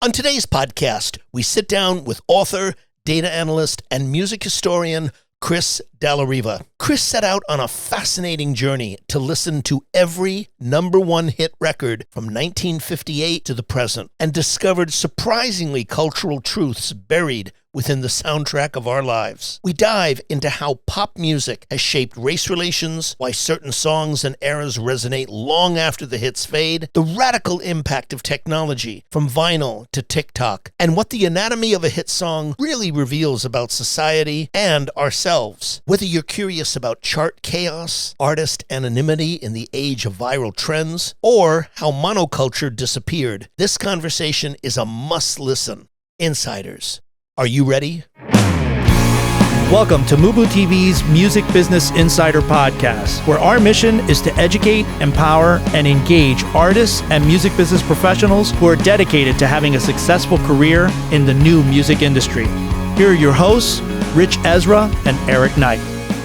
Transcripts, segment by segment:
On today's podcast, we sit down with author, data analyst, and music historian Chris Dallariva. Chris set out on a fascinating journey to listen to every number one hit record from 1958 to the present and discovered surprisingly cultural truths buried within the soundtrack of our lives. We dive into how pop music has shaped race relations, why certain songs and eras resonate long after the hits fade, the radical impact of technology from vinyl to TikTok, and what the anatomy of a hit song really reveals about society and ourselves. Whether you're curious about chart chaos, artist anonymity in the age of viral trends, or how monoculture disappeared, this conversation is a must-listen. Insiders, are you ready? Welcome to MUBUTV's Music Business Insider Podcast, where our mission is to educate, empower, and engage artists and music business professionals who are dedicated to having a successful career in the new music industry. Here are your hosts, Ritch, Esra, and Eric Knight.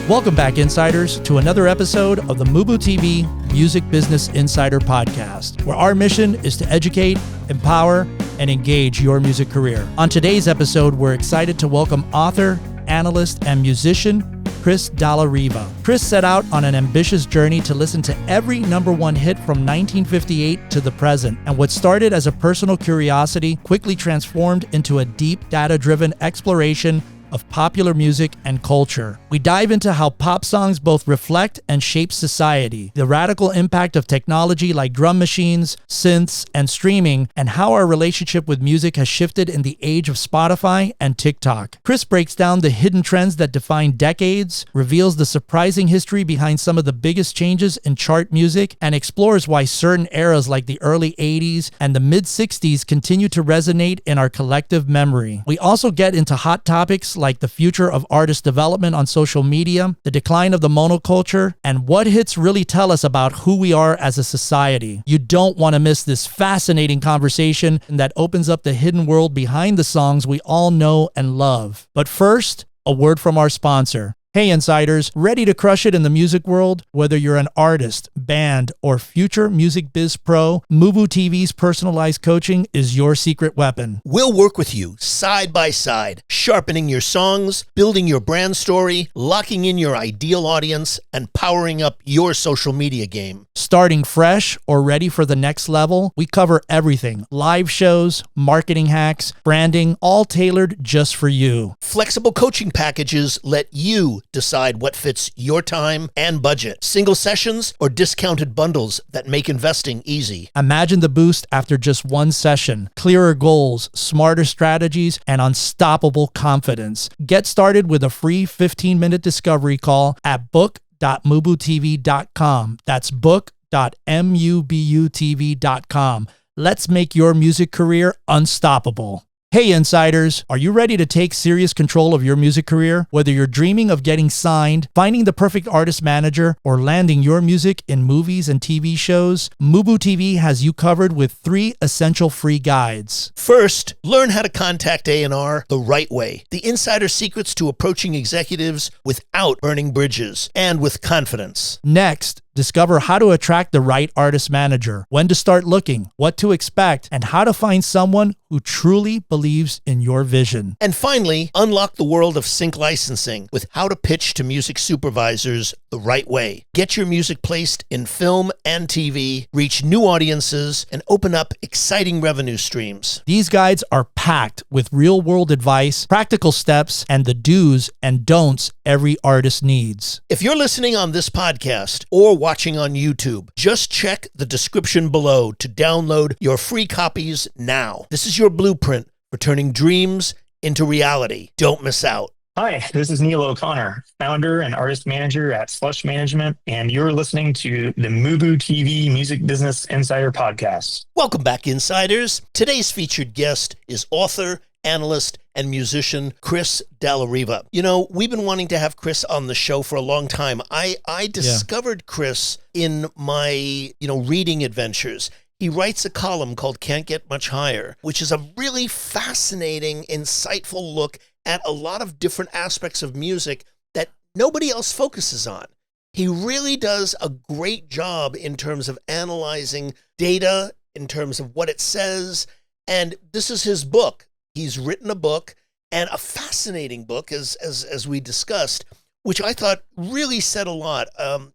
Welcome back, Insiders, to another episode of the MUBUTV Music Business Insider Podcast, where our mission is to educate, empower, and engage your music career. On today's episode, we're excited to welcome author, analyst, and musician Chris Dallariva. Chris set out on an ambitious journey to listen to every number one hit from 1958 to the present, and what started as a personal curiosity quickly transformed into a deep, data-driven exploration of popular music and culture. We dive into how pop songs both reflect and shape society, the radical impact of technology like drum machines, synths, and streaming, and how our relationship with music has shifted in the age of Spotify and TikTok. Chris breaks down the hidden trends that define decades, reveals the surprising history behind some of the biggest changes in chart music, and explores why certain eras like the early 80s and the mid-60s continue to resonate in our collective memory. We also get into hot topics like the future of artist development on social media, the decline of the monoculture, and what hits really tell us about who we are as a society. You don't want to miss this fascinating conversation that opens up the hidden world behind the songs we all know and love. But first, a word from our sponsor. Hey Insiders, ready to crush it in the music world? Whether you're an artist, band, or future music biz pro, MUBUTV's personalized coaching is your secret weapon. We'll work with you side by side, sharpening your songs, building your brand story, locking in your ideal audience, and powering up your social media game. Starting fresh or ready for the next level, we cover everything. Live shows, marketing hacks, branding, all tailored just for you. Flexible coaching packages let you decide what fits your time and budget. Single sessions or discounted bundles that make investing easy. Imagine the boost after just one session. Clearer goals, smarter strategies, and unstoppable confidence. Get started with a free 15-minute discovery call at book.mubutv.com. That's book.mubutv.com. Let's make your music career unstoppable. Hey Insiders, are you ready to take serious control of your music career? Whether you're dreaming of getting signed, finding the perfect artist manager, or landing your music in movies and TV shows, MUBUTV has you covered with 3 essential free guides. First, learn how to contact A&R the right way. The insider secrets to approaching executives without burning bridges and with confidence. Next, discover how to attract the right artist manager, when to start looking, what to expect, and how to find someone who truly believes in your vision. And finally, unlock the world of sync licensing with how to pitch to music supervisors the right way. Get your music placed in film and TV, reach new audiences, and open up exciting revenue streams. These guides are packed with real-world advice, practical steps, and the do's and don'ts every artist needs. If you're listening on this podcast or watching on YouTube, just check the description below to download your free copies now. This is your blueprint for turning dreams into reality. Don't miss out. Hi, this is Neil O'Connor, founder and artist manager at Slush Management, and you're listening to the MUBUTV Music Business Insider Podcast. Welcome back, Insiders. Today's featured guest is author, analyst, and musician Chris Dallariva. You know, we've been wanting to have Chris on the show for a long time. I discovered Chris in my, reading adventures. He writes a column called Can't Get Much Higher, which is a really fascinating, insightful look at a lot of different aspects of music that nobody else focuses on. He really does a great job in terms of analyzing data, in terms of what it says, And this is his book. He's written a book, and a fascinating book, as we discussed, which I thought really said a lot.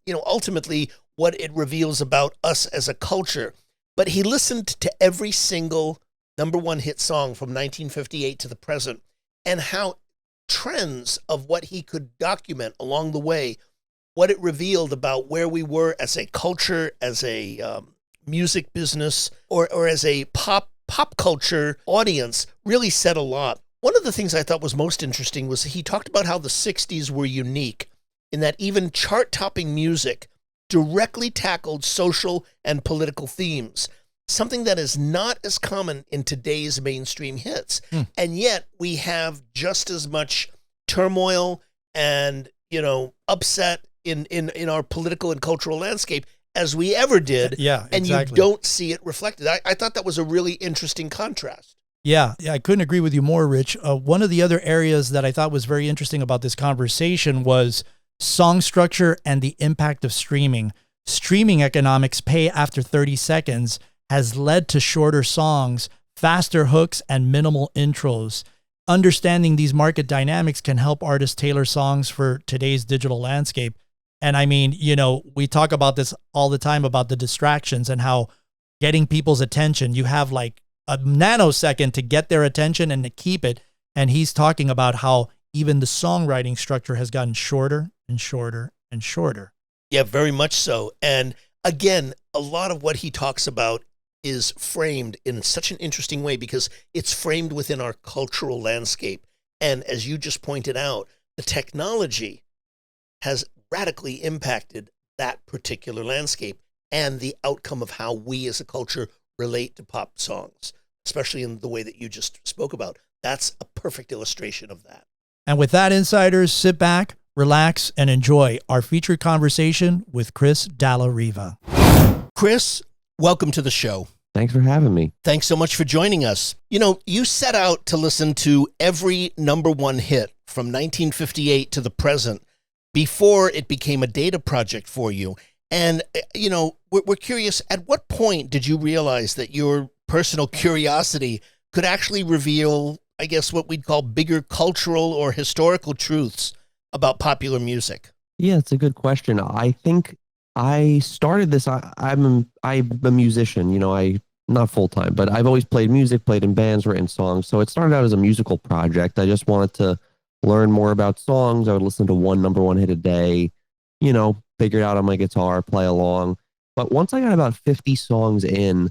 Ultimately, what it reveals about us as a culture. But he listened to every single number one hit song from 1958 to the present, and how trends of what he could document along the way, what it revealed about where we were as a culture, as a music business, or as a pop culture audience, really said a lot. One of the things I thought was most interesting was he talked about how the 60s were unique in that even chart-topping music directly tackled social and political themes, something that is not as common in today's mainstream hits. And yet we have just as much turmoil and, upset in our political and cultural landscape as we ever did. Yeah, exactly. And you don't see it reflected. I thought that was a really interesting contrast. Yeah, I couldn't agree with you more, Rich. One of the other areas that I thought was very interesting about this conversation was song structure and the impact of streaming. Streaming economics, pay after 30 seconds, has led to shorter songs, faster hooks, and minimal intros. Understanding these market dynamics can help artists tailor songs for today's digital landscape. And I mean, we talk about this all the time about the distractions and how getting people's attention, you have like a nanosecond to get their attention and to keep it. And he's talking about how even the songwriting structure has gotten shorter and shorter and shorter. Yeah, very much so. And again, a lot of what he talks about is framed in such an interesting way because it's framed within our cultural landscape. And as you just pointed out, the technology has radically impacted that particular landscape and the outcome of how we as a culture relate to pop songs, especially in the way that you just spoke about. That's a perfect illustration of that. And with that, insiders, sit back, relax, and enjoy our featured conversation with Chris Dalla Riva. Chris, welcome to the show. Thanks for having me. Thanks so much for joining us. You set out to listen to every number one hit from 1958 to the present before it became a data project for you. And, we're curious, at what point did you realize that your personal curiosity could actually reveal, I guess, what we'd call bigger cultural or historical truths about popular music? Yeah, it's a good question. I think I started this. I'm a musician, I not full time, but I've always played music, played in bands, written songs. So it started out as a musical project. I just wanted to learn more about songs. I would listen to one number one hit a day, figure it out on my guitar, play along. But once I got about 50 songs in,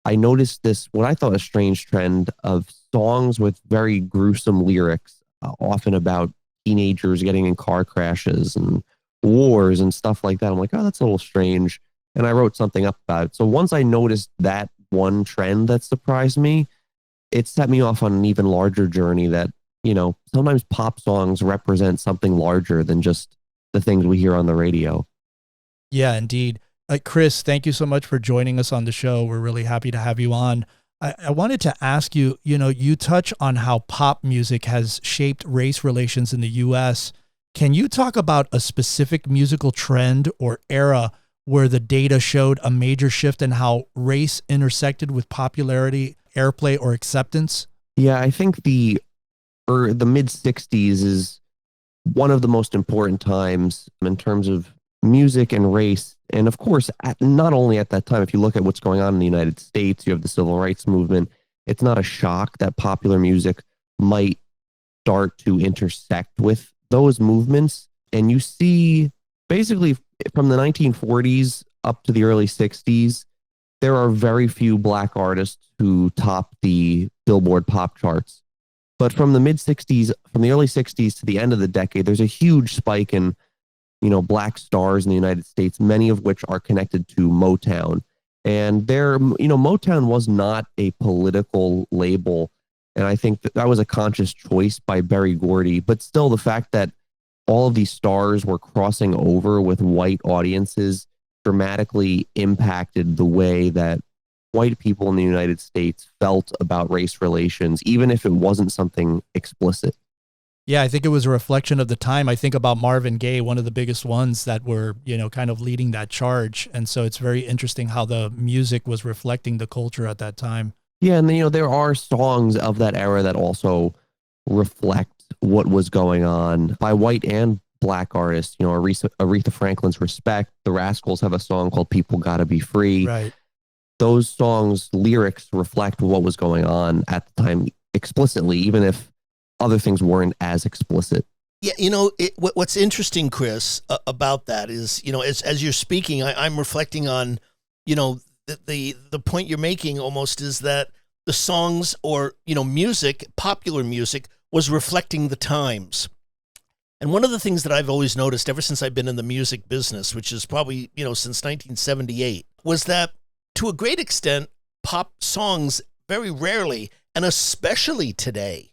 I noticed this, what I thought a strange trend of songs with very gruesome lyrics, often about teenagers getting in car crashes and wars and stuff like that. I'm like, oh, that's a little strange. And I wrote something up about it. So once I noticed that one trend that surprised me, it set me off on an even larger journey that, sometimes pop songs represent something larger than just the things we hear on the radio. Yeah, indeed. Chris, thank you so much for joining us on the show. We're really happy to have you on. I wanted to ask you, you touch on how pop music has shaped race relations in the U.S. Can you talk about a specific musical trend or era where the data showed a major shift in how race intersected with popularity, airplay, or acceptance? Yeah, I think the mid 60s is one of the most important times in terms of music and race. And of course, not only at that time, if you look at what's going on in the United States, you have the civil rights movement. It's not a shock that popular music might start to intersect with those movements. And you see basically from the 1940s up to the early 60s, there are very few black artists who top the Billboard pop charts. But from the mid 60s, from the early 60s to the end of the decade, there's a huge spike in, black stars in the United States, many of which are connected to Motown. And Motown was not a political label. And I think that was a conscious choice by Berry Gordy. But still, the fact that all of these stars were crossing over with white audiences dramatically impacted the way that white people in the United States felt about race relations, even if it wasn't something explicit. Yeah, I think it was a reflection of the time. I think about Marvin Gaye, one of the biggest ones that were, kind of leading that charge. And so it's very interesting how the music was reflecting the culture at that time. Yeah, and there are songs of that era that also reflect what was going on by white and black artists. Aretha Franklin's Respect, the Rascals have a song called People Gotta Be Free. Right. Those songs' lyrics reflect what was going on at the time explicitly, even if other things weren't as explicit. Yeah, what's interesting, Chris, about that is, as you're speaking, I'm reflecting on, the point you're making almost is that the songs or, music, popular music, was reflecting the times. And one of the things that I've always noticed ever since I've been in the music business, which is probably, since 1978, was that to a great extent, pop songs very rarely, and especially today,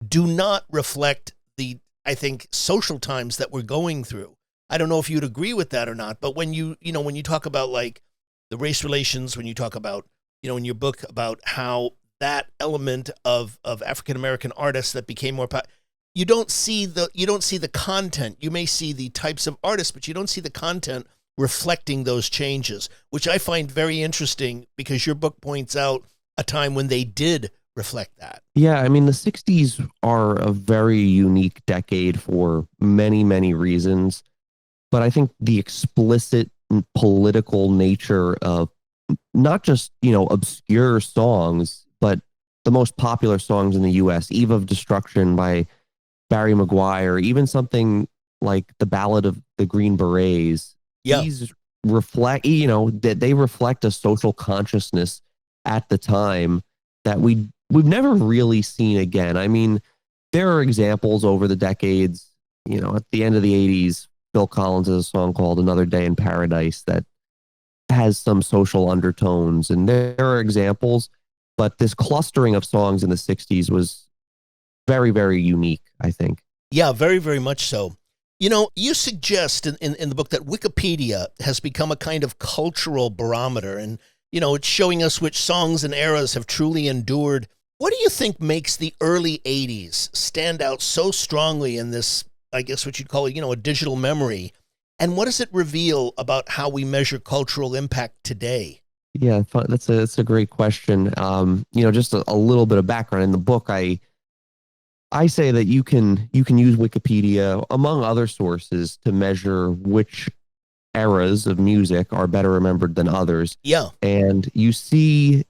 do not reflect the, I think, social times that we're going through. I don't know if you'd agree with that or not, but when you talk about like the race relations, when you talk about, in your book about how that element of African-American artists that became more you don't see the content. You may see the types of artists, but you don't see the content reflecting those changes, which I find very interesting because your book points out a time when they did reflect that. Yeah, I mean, the 60s are a very unique decade for many, many reasons. But I think the explicit political nature of not just, obscure songs, but the most popular songs in the US, Eve of Destruction by Barry McGuire, even something like the Ballad of the Green Berets. Yeah. These reflect, that they reflect a social consciousness at the time that we've never really seen again. I mean, there are examples over the decades, at the end of the 80s, Phil Collins has a song called Another Day in Paradise that has some social undertones, and there are examples, but this clustering of songs in the 60s was very, very unique, I think. Yeah, very, very much so. You suggest in the book that Wikipedia has become a kind of cultural barometer, and, it's showing us which songs and eras have truly endured. What do you think makes the early 80s stand out so strongly in this, I guess what you'd call, a digital memory? And what does it reveal about how we measure cultural impact today? Yeah, that's a great question. Just a little bit of background in the book. I say that you can use Wikipedia among other sources to measure which eras of music are better remembered than others. Yeah. And you see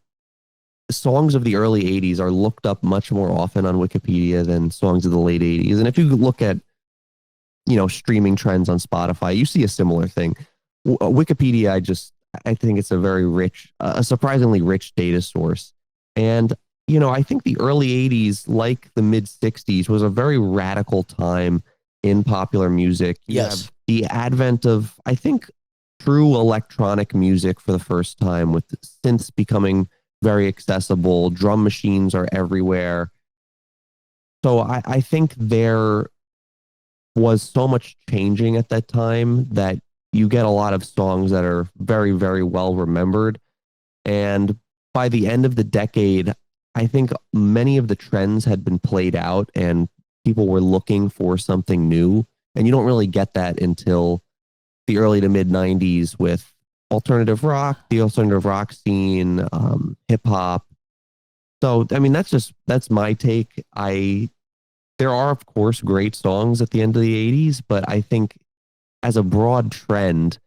songs of the early 80s are looked up much more often on Wikipedia than songs of the late 80s. And if you look at, streaming trends on Spotify, you see a similar thing. Wikipedia, I think it's a very rich, a surprisingly rich data source. And, I think the early 80s, like the mid 60s, was a very radical time in popular music. You have the advent of, I think, true electronic music for the first time, with synths becoming very accessible. Drum machines are everywhere. So I think there was so much changing at that time that you get a lot of songs that are very, very well remembered. And by the end of the decade, I think many of the trends had been played out and people were looking for something new. And you don't really get that until the early to mid 90s with alternative rock, the alternative rock scene, hip hop. So, I mean, that's my take. There are, of course, great songs at the end of the 80s, but I think as a broad trend,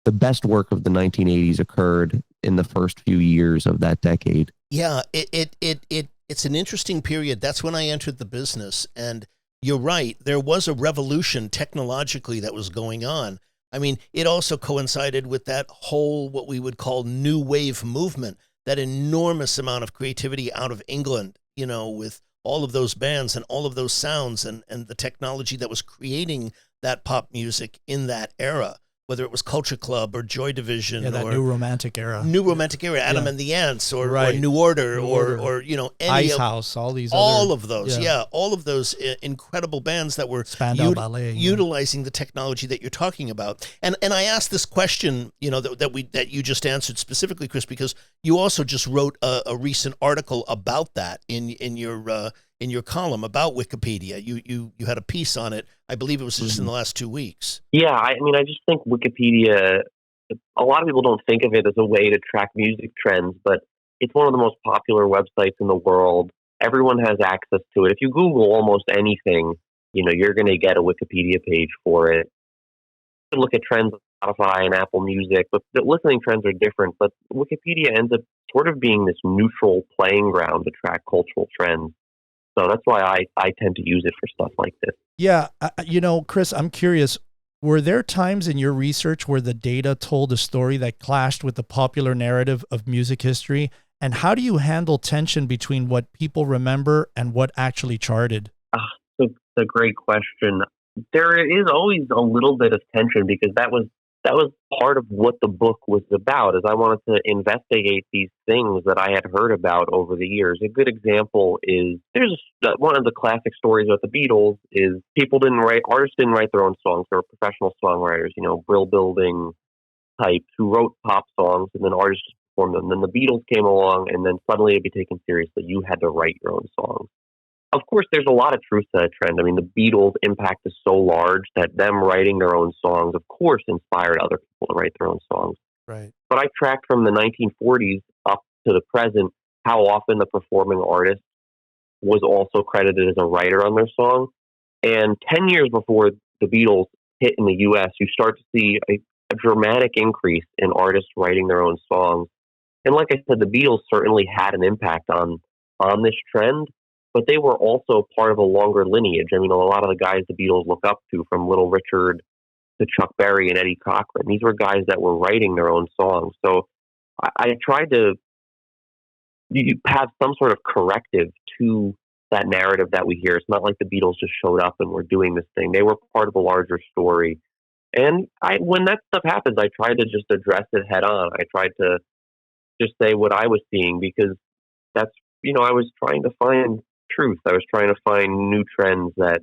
the best work of the 1980s occurred in the first few years of that decade. Yeah, it's an interesting period. That's when I entered the business, and you're right. There was a revolution technologically that was going on. I mean, it also coincided with that whole, what we would call new wave movement, that enormous amount of creativity out of England, with all of those bands and all of those sounds and the technology that was creating that pop music in that era, whether it was Culture Club or Joy Division, that or new romantic era, Adam and the Ants, or New Order, or any Ice House, all these, all of those, all of those incredible bands that were Spandau Ballet, utilizing the technology that you're talking about. And I asked this question, that you just answered specifically, Chris, because you also just wrote a recent article about that in your column about Wikipedia. You had a piece on it. I believe it was just in the last 2 weeks. Yeah, I mean, I just think Wikipedia, a lot of people don't think of it as a way to track music trends, but It's one of the most popular websites in the world. Everyone has access to it. If you Google almost anything, you're going to get a Wikipedia page for it. You can look at trends on Spotify and Apple Music, but the listening trends are different. But Wikipedia ends up sort of being this neutral playing ground to track cultural trends. So that's why I tend to use it for stuff like this. Yeah. Chris, I'm curious, were there times in your research where the data told a story that clashed with the popular narrative of music history? And how do you handle tension between what people remember and what actually charted? That's a great question. There is always a little bit of tension because that was part of what the book was about, is I wanted to investigate these things that I had heard about over the years. A good example is one of the classic stories about the Beatles is artists didn't write their own songs. They were professional songwriters, brill building types who wrote pop songs, and then artists just performed them. Then the Beatles came along, and then suddenly it'd be taken seriously. You had to write your own songs. Of course, there's a lot of truth to that trend. I mean, the Beatles' impact is so large that them writing their own songs, of course, inspired other people to write their own songs. Right. But I tracked from the 1940s up to the present how often the performing artist was also credited as a writer on their song. And 10 years before the Beatles hit in the U.S., you start to see a dramatic increase in artists writing their own songs. And like I said, the Beatles certainly had an impact on this trend, but they were also part of a longer lineage. I mean, a lot of the guys the Beatles look up to, from Little Richard to Chuck Berry and Eddie Cochran, these were guys that were writing their own songs. So I tried to have some sort of corrective to that narrative that we hear. It's not like the Beatles just showed up and were doing this thing. They were part of a larger story. And when that stuff happens, I try to just address it head on. I tried to just say what I was seeing, because that's, I was trying to find truth. I was trying to find new trends that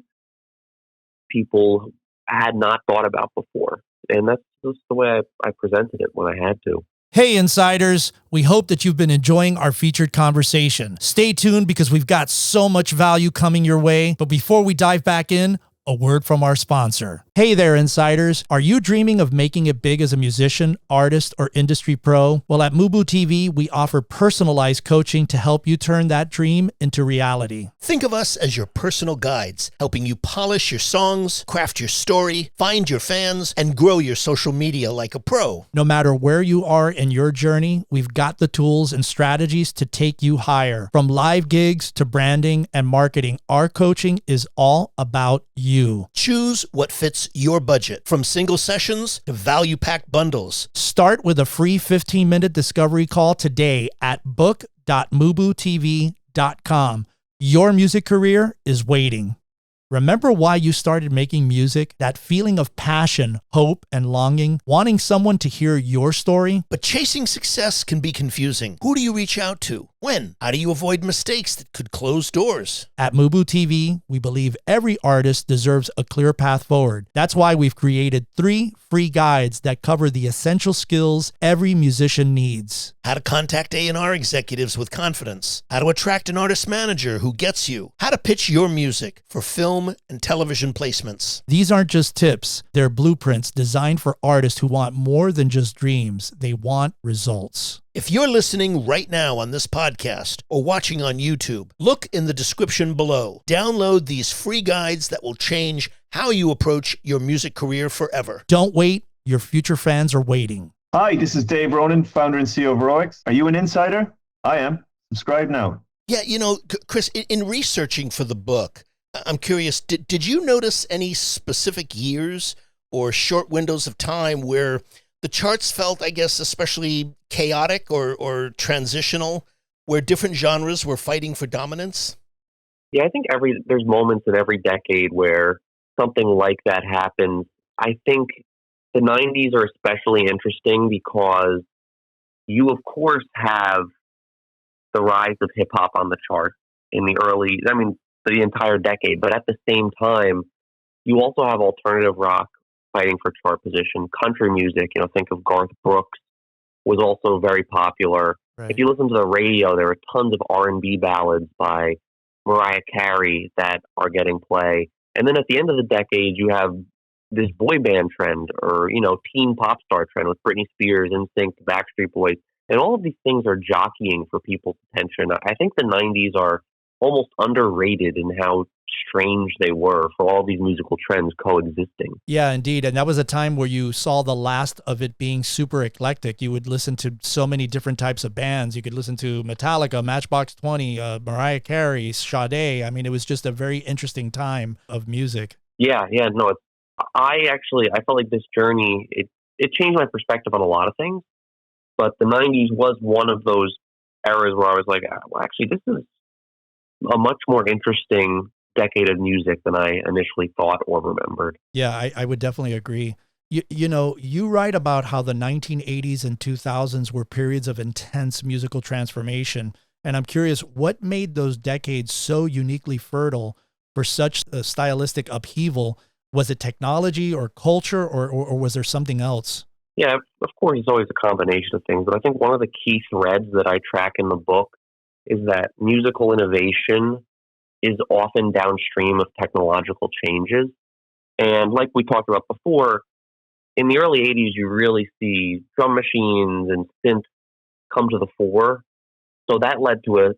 people had not thought about before. And that's just the way I presented it when I had to. Hey, insiders, we hope that you've been enjoying our featured conversation. Stay tuned because we've got so much value coming your way. But before we dive back in, a word from our sponsor. Hey there, insiders. Are you dreaming of making it big as a musician, artist, or industry pro? Well, at MUBUTV, we offer personalized coaching to help you turn that dream into reality. Think of us as your personal guides, helping you polish your songs, craft your story, find your fans, and grow your social media like a pro. No matter where you are in your journey, we've got the tools and strategies to take you higher. From live gigs to branding and marketing, our coaching is all about you. Choose what fits your budget, from single sessions to value-packed bundles. Start with a free 15-minute discovery call today at book.mubutv.com. Your music career is waiting. Remember why you started making music? That feeling of passion, hope, and longing, wanting someone to hear your story? But chasing success can be confusing. Who do you reach out to? When? How do you avoid mistakes that could close doors? At MUBUTV, we believe every artist deserves a clear path forward. That's why we've created 3 free guides that cover the essential skills every musician needs. How to contact A&R executives with confidence. How to attract an artist manager who gets you. How to pitch your music for film and television placements. These aren't just tips. They're blueprints designed for artists who want more than just dreams. They want results. If you're listening right now on this podcast or watching on YouTube, look in the description below. Download these free guides that will change how you approach your music career forever. Don't wait. Your future fans are waiting. Hi, this is Dave Ronan, founder and CEO of Heroics. Are you an insider? I am. Subscribe now. Yeah, Chris, in researching for the book, I'm curious, did you notice any specific years or short windows of time where the charts felt, I guess, especially chaotic or transitional, where different genres were fighting for dominance? Yeah, I think there's moments in every decade where something like that happens. I think the 90s are especially interesting because you, of course, have the rise of hip-hop on the chart in the entire decade. But at the same time, you also have alternative rock fighting for chart position. Country music, think of Garth Brooks, was also very popular. Right. If you listen to the radio, there are tons of R&B ballads by Mariah Carey that are getting play. And then at the end of the decade, you have this boy band trend or, teen pop star trend with Britney Spears, NSYNC, Backstreet Boys. And all of these things are jockeying for people's attention. I think the 90s are almost underrated in how strange they were for all these musical trends coexisting. Yeah, indeed. And that was a time where you saw the last of it being super eclectic. You would listen to so many different types of bands. You could listen to Metallica, Matchbox 20, Mariah Carey, Sade. I mean, it was just a very interesting time of music. Yeah, no, I felt like this journey, it changed my perspective on a lot of things, but the 90s was one of those eras where I was like, well, actually, this is a much more interesting decade of music than I initially thought or remembered. Yeah, I would definitely agree. You write about how the 1980s and 2000s were periods of intense musical transformation. And I'm curious, what made those decades so uniquely fertile for such a stylistic upheaval? Was it technology or culture, or was there something else? Yeah, of course, it's always a combination of things. But I think one of the key threads that I track in the book is that musical innovation is often downstream of technological changes. And like we talked about before, in the early 80s, you really see drum machines and synths come to the fore. So that led to a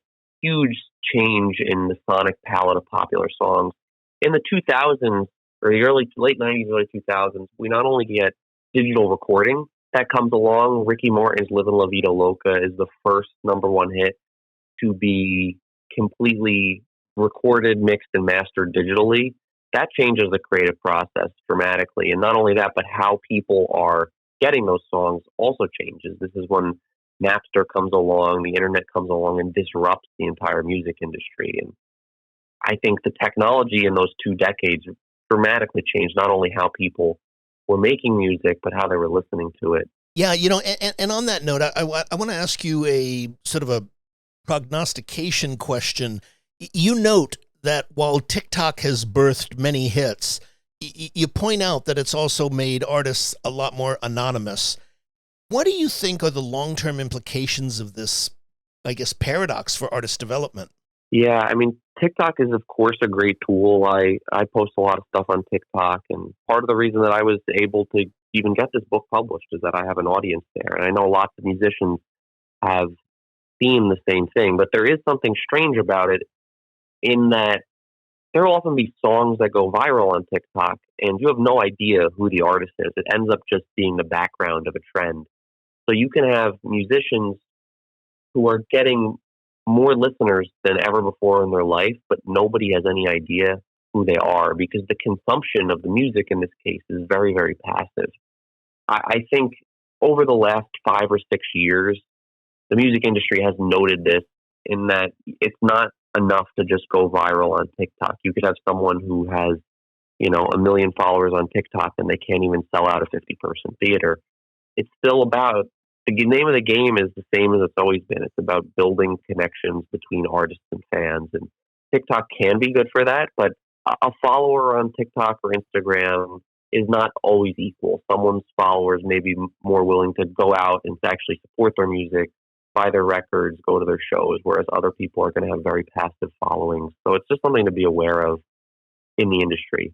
huge change in the sonic palette of popular songs. In the 2000s, or the late 90s, early 2000s, we not only get digital recording that comes along. Ricky Martin's Livin' La Vida Loca is the first #1 hit to be completely recorded, mixed, and mastered digitally. That changes the creative process dramatically. And not only that, but how people are getting those songs also changes. This is when Napster comes along, the internet comes along and disrupts the entire music industry. And I think the technology in those 2 decades dramatically changed not only how people were making music, but how they were listening to it. Yeah, and on that note, I want to ask you a sort of a prognostication question. You note that while TikTok has birthed many hits, you point out that it's also made artists a lot more anonymous. What do you think are the long-term implications of this, I guess, paradox for artist development? Yeah, I mean, TikTok is, of course, a great tool. I post a lot of stuff on TikTok, and part of the reason that I was able to even get this book published is that I have an audience there. And I know lots of musicians have seen the same thing, but there is something strange about it in that there will often be songs that go viral on TikTok, and you have no idea who the artist is. It ends up just being the background of a trend. So you can have musicians who are getting more listeners than ever before in their life, but nobody has any idea who they are because the consumption of the music in this case is very, very passive. I think over the last 5 or 6 years, the music industry has noted this in that it's not enough to just go viral on TikTok. You could have someone who has, 1 million followers on TikTok and they can't even sell out a 50-person theater. It's still about, the name of the game is the same as it's always been. It's about building connections between artists and fans. And TikTok can be good for that, but a follower on TikTok or Instagram is not always equal. Someone's followers may be more willing to go out and to actually support their music, buy their records, go to their shows, whereas other people are going to have very passive followings. So it's just something to be aware of in the industry.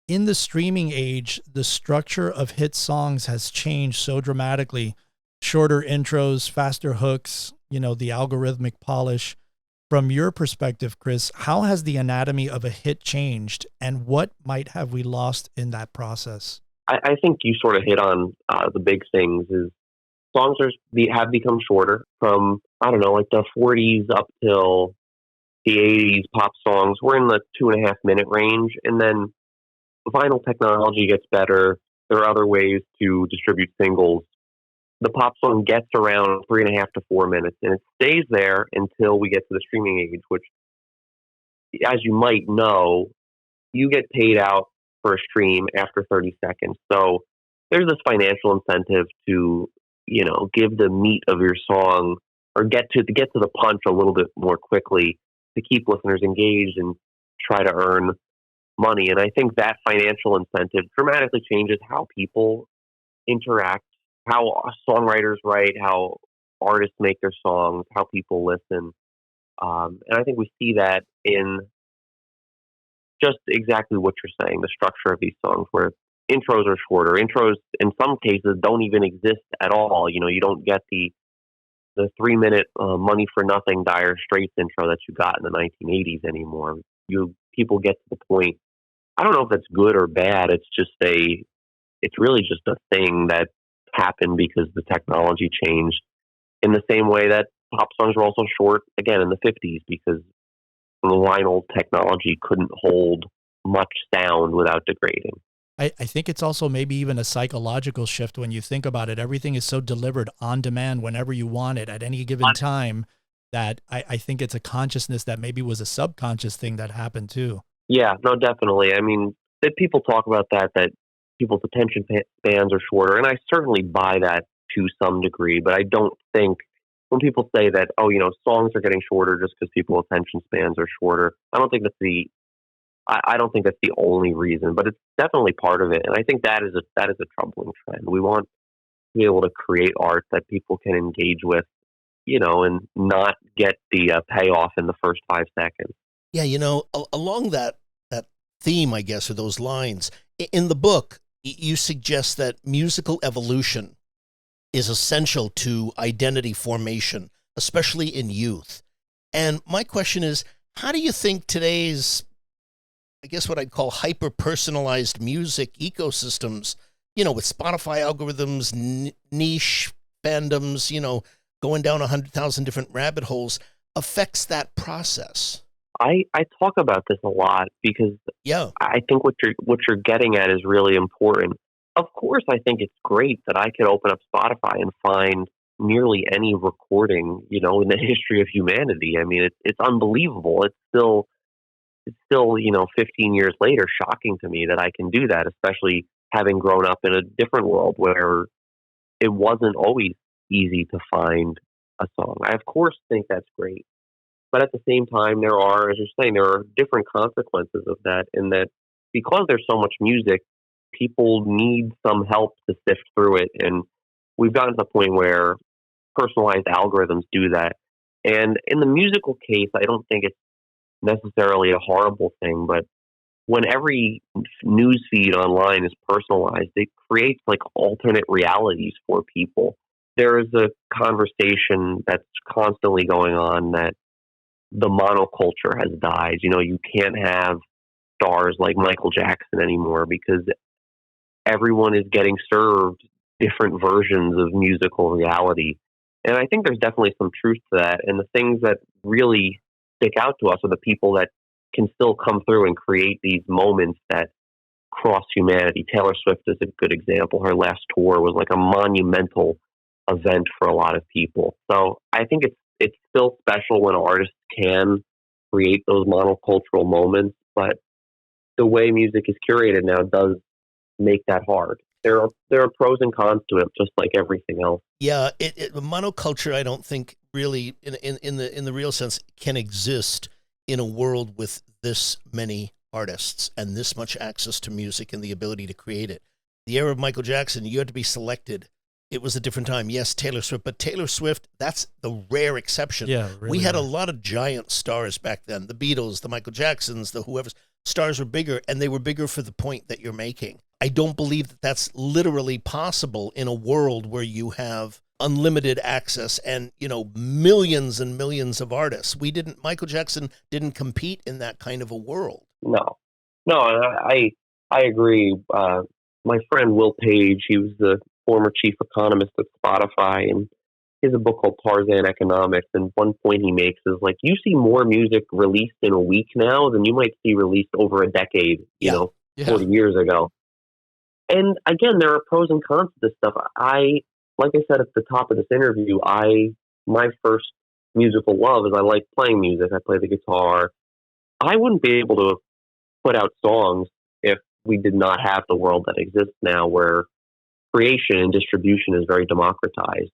In the streaming age, the structure of hit songs has changed so dramatically. Shorter intros, faster hooks, the algorithmic polish. From your perspective, Chris, how has the anatomy of a hit changed, and what might have we lost in that process? I think you sort of hit on the big things. Is songs have become shorter from, like the 40s up till the 80s. Pop songs were in the 2.5-minute range, and then vinyl technology gets better. There are other ways to distribute singles. The pop song gets around 3.5 to 4 minutes, and it stays there until we get to the streaming age, which, as you might know, you get paid out for a stream after 30 seconds. So there's this financial incentive to, give the meat of your song or get to the punch a little bit more quickly to keep listeners engaged and try to earn money. And I think that financial incentive dramatically changes how people interact, how songwriters write, how artists make their songs, how people listen. And I think we see that in just exactly what you're saying, the structure of these songs, where intros are shorter. Intros, in some cases, don't even exist at all. You don't get the the 3-minute money for nothing Dire Straits intro that you got in the 1980s anymore. People get to the point. I don't know if that's good or bad. It's really just a thing that happened because the technology changed. In the same way that pop songs were also short again in the 50s because the vinyl technology couldn't hold much sound without degrading. I think it's also maybe even a psychological shift when you think about it. Everything is so delivered on demand whenever you want it at any given time that I think it's a consciousness that maybe was a subconscious thing that happened too. Yeah, no, definitely. I mean, that people talk about that people's attention spans are shorter, and I certainly buy that to some degree, but I don't think when people say that, songs are getting shorter just because people's attention spans are shorter, I don't think that's the only reason, but it's definitely part of it. And I think that is a troubling trend. We want to be able to create art that people can engage with, and not get the payoff in the first 5 seconds. Yeah, along that theme, I guess, or those lines, in the book, you suggest that musical evolution is essential to identity formation, especially in youth. And my question is, how do you think today's, I guess what I'd call hyper-personalized music ecosystems, with Spotify algorithms, niche fandoms, going down 100,000 different rabbit holes, affects that process? I talk about this a lot because I think what you're getting at is really important. Of course, I think it's great that I could open up Spotify and find nearly any recording, in the history of humanity. I mean, it's unbelievable. It's still, 15 years later, shocking to me that I can do that, especially having grown up in a different world where it wasn't always easy to find a song. I, of course, think that's great. But at the same time, there are, as you're saying, there are different consequences of that, in that because there's so much music, people need some help to sift through it. And we've gotten to the point where personalized algorithms do that. And in the musical case, I don't think it's necessarily a horrible thing, but when every news feed online is personalized, it creates like alternate realities for people. There is a conversation that's constantly going on that the monoculture has died. You can't have stars like Michael Jackson anymore because everyone is getting served different versions of musical reality. And I think there's definitely some truth to that. And the things that really stick out to us are the people that can still come through and create these moments that cross humanity. Taylor Swift is a good example. Her last tour was like a monumental event for a lot of people. So I think it's still special when artists can create those monocultural moments, but the way music is curated now does make that hard. There are pros and cons to it, just like everything else. Yeah, monoculture, I don't think really, in the real sense, can exist in a world with this many artists and this much access to music and the ability to create it. The era of Michael Jackson, you had to be selected. It was a different time. Yes, Taylor Swift, but Taylor Swift, that's the rare exception. Yeah, really we had a lot of giant stars back then. The Beatles, the Michael Jacksons, the whoever's stars were bigger, and they were bigger for the point that you're making. I don't believe that that's literally possible in a world where you have unlimited access and, millions and millions of artists. Michael Jackson didn't compete in that kind of a world. No, I agree. My friend Will Page, he was the former chief economist at Spotify, and he has a book called Tarzan Economics. And one point he makes is like, you see more music released in a week now than you might see released over a decade, 40 years ago. And again, there are pros and cons to this stuff. Like I said at the top of this interview, my first musical love is I like playing music. I play the guitar. I wouldn't be able to put out songs if we did not have the world that exists now, where creation and distribution is very democratized.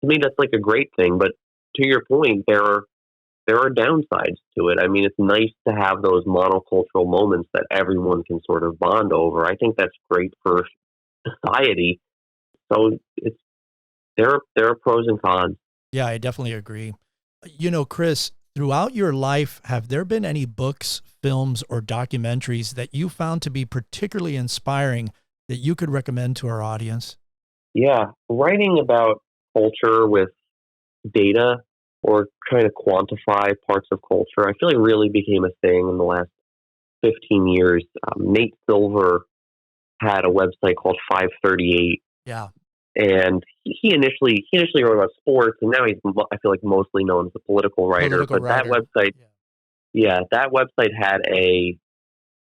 To me, that's like a great thing. But to your point, there are downsides to it. I mean, it's nice to have those monocultural moments that everyone can sort of bond over. I think that's great for society. So there are pros and cons. Yeah, I definitely agree. Chris, throughout your life, have there been any books, films, or documentaries that you found to be particularly inspiring that you could recommend to our audience? Yeah, writing about culture with data or trying to quantify parts of culture, I feel like really became a thing in the last 15 years. Nate Silver had a website called 538. Yeah. And he initially wrote about sports, and now he's, I feel like, mostly known as a political writer. That website, that website had a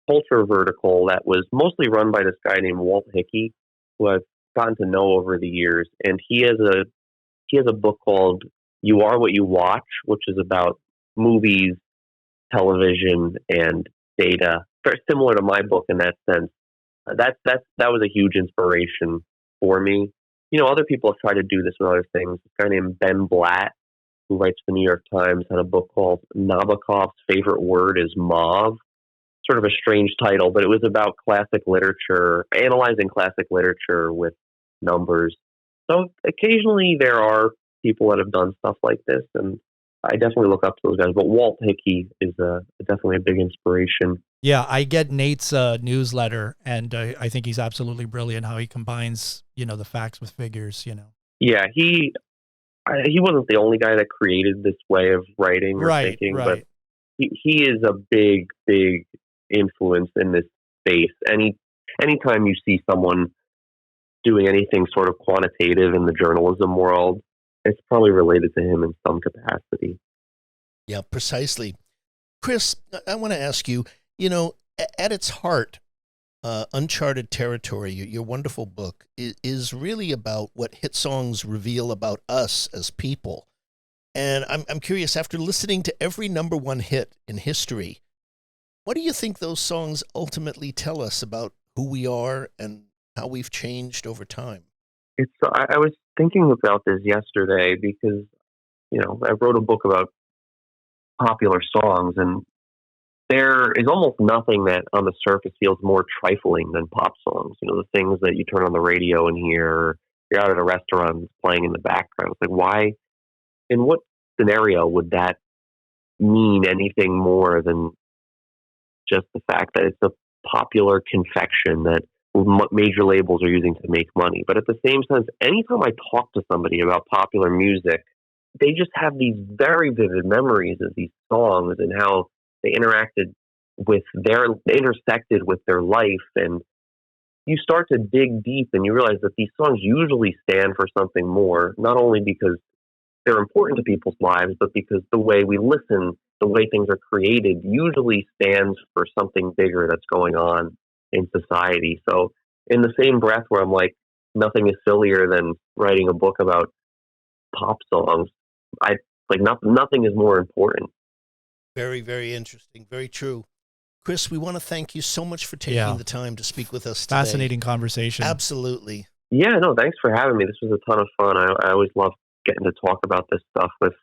culture vertical that was mostly run by this guy named Walt Hickey, who I've gotten to know over the years. And he has a book called "You Are What You Watch," which is about movies, television, and data. Very similar to my book in that sense. That was a huge inspiration for me. You know, other people have tried to do this with other things. This guy named Ben Blatt, who writes for the New York Times, had a book called Nabokov's Favorite Word is Mauve. Sort of a strange title, but it was about classic literature, analyzing classic literature with numbers. So occasionally there are people that have done stuff like this, and I definitely look up to those guys. But Walt Hickey is definitely a big inspiration. Yeah, I get Nate's newsletter, and I think he's absolutely brilliant how he combines, the facts with figures, Yeah, he wasn't the only guy that created this way of writing or thinking, but he is a big, big influence in this space. Anytime you see someone doing anything sort of quantitative in the journalism world, it's probably related to him in some capacity. Yeah, precisely. Chris, I want to ask you, at its heart, Uncharted Territory, your wonderful book, is really about what hit songs reveal about us as people. And I'm curious, after listening to every number one hit in history, what do you think those songs ultimately tell us about who we are and how we've changed over time? I was thinking about this yesterday because, I wrote a book about popular songs, and there is almost nothing that on the surface feels more trifling than pop songs. The things that you turn on the radio and hear, or you're out at a restaurant it's playing in the background. It's like, why, in what scenario would that mean anything more than just the fact that it's a popular confection that major labels are using to make money? But at the same time, anytime I talk to somebody about popular music, they just have these very vivid memories of these songs and how they intersected with their life. And you start to dig deep and you realize that these songs usually stand for something more, not only because they're important to people's lives, but because the way we listen, the way things are created, usually stands for something bigger that's going on in society. So in the same breath where I'm like, nothing is sillier than writing a book about pop songs, nothing is more important. Very, very interesting. Very true. Chris, we want to thank you so much for taking the time to speak with us today. Fascinating conversation. Absolutely. Yeah, no, thanks for having me. This was a ton of fun. I always love getting to talk about this stuff with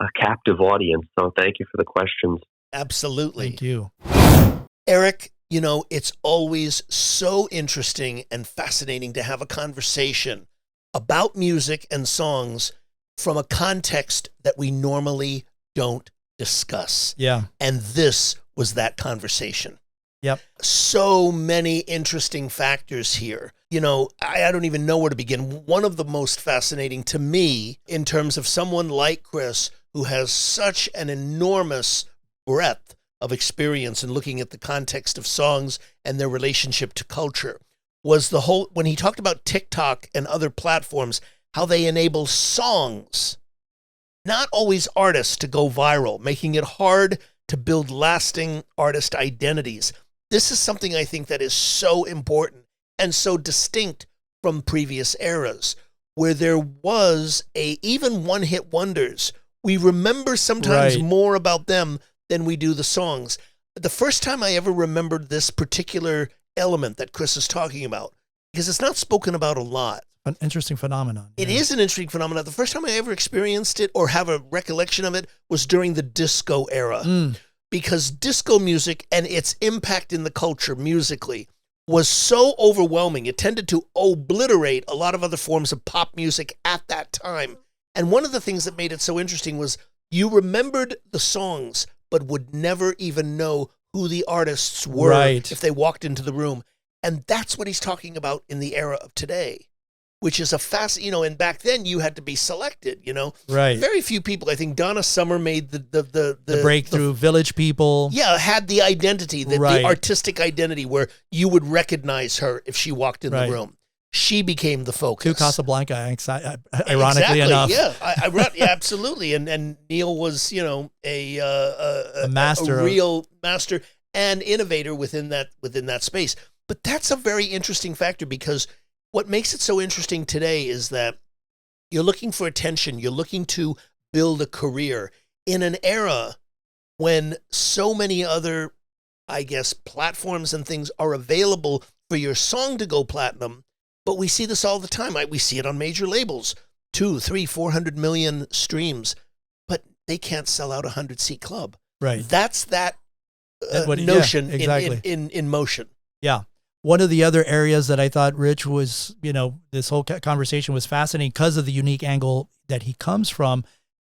a captive audience. So thank you for the questions. Absolutely. Thank you. Eric, it's always so interesting and fascinating to have a conversation about music and songs from a context that we normally don't discuss. Yeah. And this was that conversation. Yep. So many interesting factors here. I don't even know where to begin. One of the most fascinating to me in terms of someone like Chris, who has such an enormous breadth of experience in looking at the context of songs and their relationship to culture, was when he talked about TikTok and other platforms, how they enable songs, not always artists, to go viral, making it hard to build lasting artist identities. This is something I think that is so important and so distinct from previous eras, where there was even one-hit wonders. We remember sometimes more about them than we do the songs. The first time I ever remembered this particular element that Chris is talking about, because it's not spoken about a lot. An interesting phenomenon. It is an interesting phenomenon. The first time I ever experienced it or have a recollection of it was during the disco era. Because disco music and its impact in the culture musically was so overwhelming. It tended to obliterate a lot of other forms of pop music at that time. And one of the things that made it so interesting was you remembered the songs, but would never even know who the artists were if they walked into the room. And that's what he's talking about in the era of today. which is and back then you had to be selected, Right. Very few people, I think Donna Summer made the breakthrough. Village People. Yeah, had the identity, the artistic identity where you would recognize her if she walked in the room. She became the focus. To Casablanca, ironically enough. Yeah, absolutely. And Neil was, a master, a real master and innovator within that space. But that's a very interesting factor, because what makes it so interesting today is that you're looking for attention. You're looking to build a career in an era when so many other, I guess, platforms and things are available for your song to go platinum. But we see this all the time. We see it on major labels, 200, 300, 400 million streams, but they can't sell out a 100-seat club. Right. That's that notion exactly. in motion. Yeah. One of the other areas that I thought Ritch was, this whole conversation was fascinating because of the unique angle that he comes from,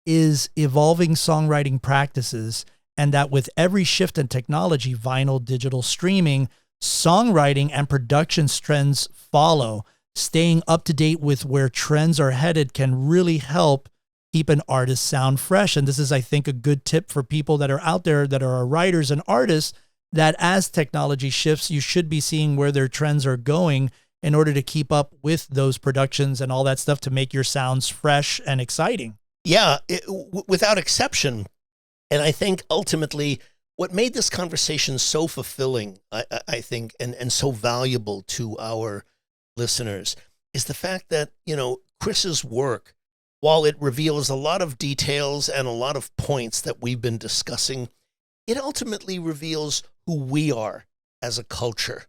is evolving songwriting practices. And that with every shift in technology, vinyl, digital, streaming, songwriting and production trends follow. Staying up to date with where trends are headed can really help keep an artist sound fresh. And this is, I think, a good tip for people that are out there that are writers and artists, that as technology shifts, you should be seeing where their trends are going in order to keep up with those productions and all that stuff to make your sounds fresh and exciting. Yeah, without exception. And I think ultimately what made this conversation so fulfilling, I think, and so valuable to our listeners is the fact that, Chris's work, while it reveals a lot of details and a lot of points that we've been discussing, it ultimately reveals who we are as a culture,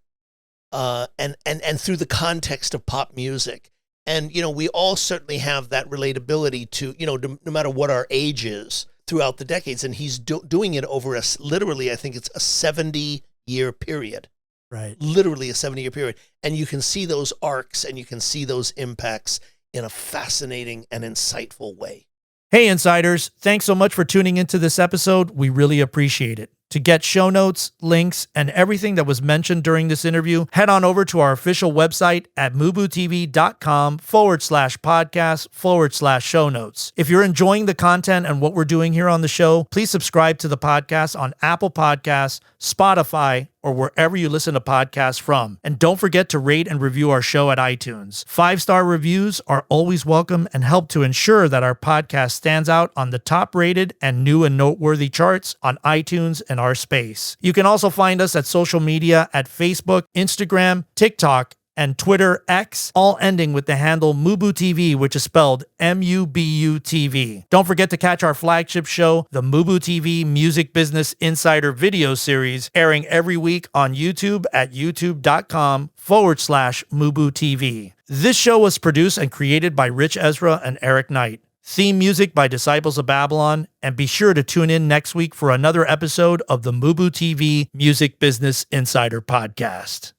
and through the context of pop music. And, we all certainly have that relatability to, no matter what our age is throughout the decades. And he's doing it over literally, I think it's a 70-year period. Right. Literally a 70-year period. And you can see those arcs and you can see those impacts in a fascinating and insightful way. Hey, Insiders, thanks so much for tuning into this episode. We really appreciate it. To get show notes, links, and everything that was mentioned during this interview, head on over to our official website at MUBUTV.com/podcast/show notes. If you're enjoying the content and what we're doing here on the show, please subscribe to the podcast on Apple Podcasts, Spotify, or wherever you listen to podcasts from. And don't forget to rate and review our show at iTunes. 5-star reviews are always welcome and help to ensure that our podcast stands out on the top-rated and new and noteworthy charts on iTunes and our space. You can also find us at social media at Facebook, Instagram, TikTok, and Twitter X, all ending with the handle MUBUTV, which is spelled MUBUTV. Don't forget to catch our flagship show, the MUBUTV Music Business Insider video series, airing every week on YouTube at youtube.com/MUBUTV. This show was produced and created by Ritch, Esra, and Eric Knight. Theme music by Disciples of Babylon, and be sure to tune in next week for another episode of the MUBUTV Music Business Insider Podcast.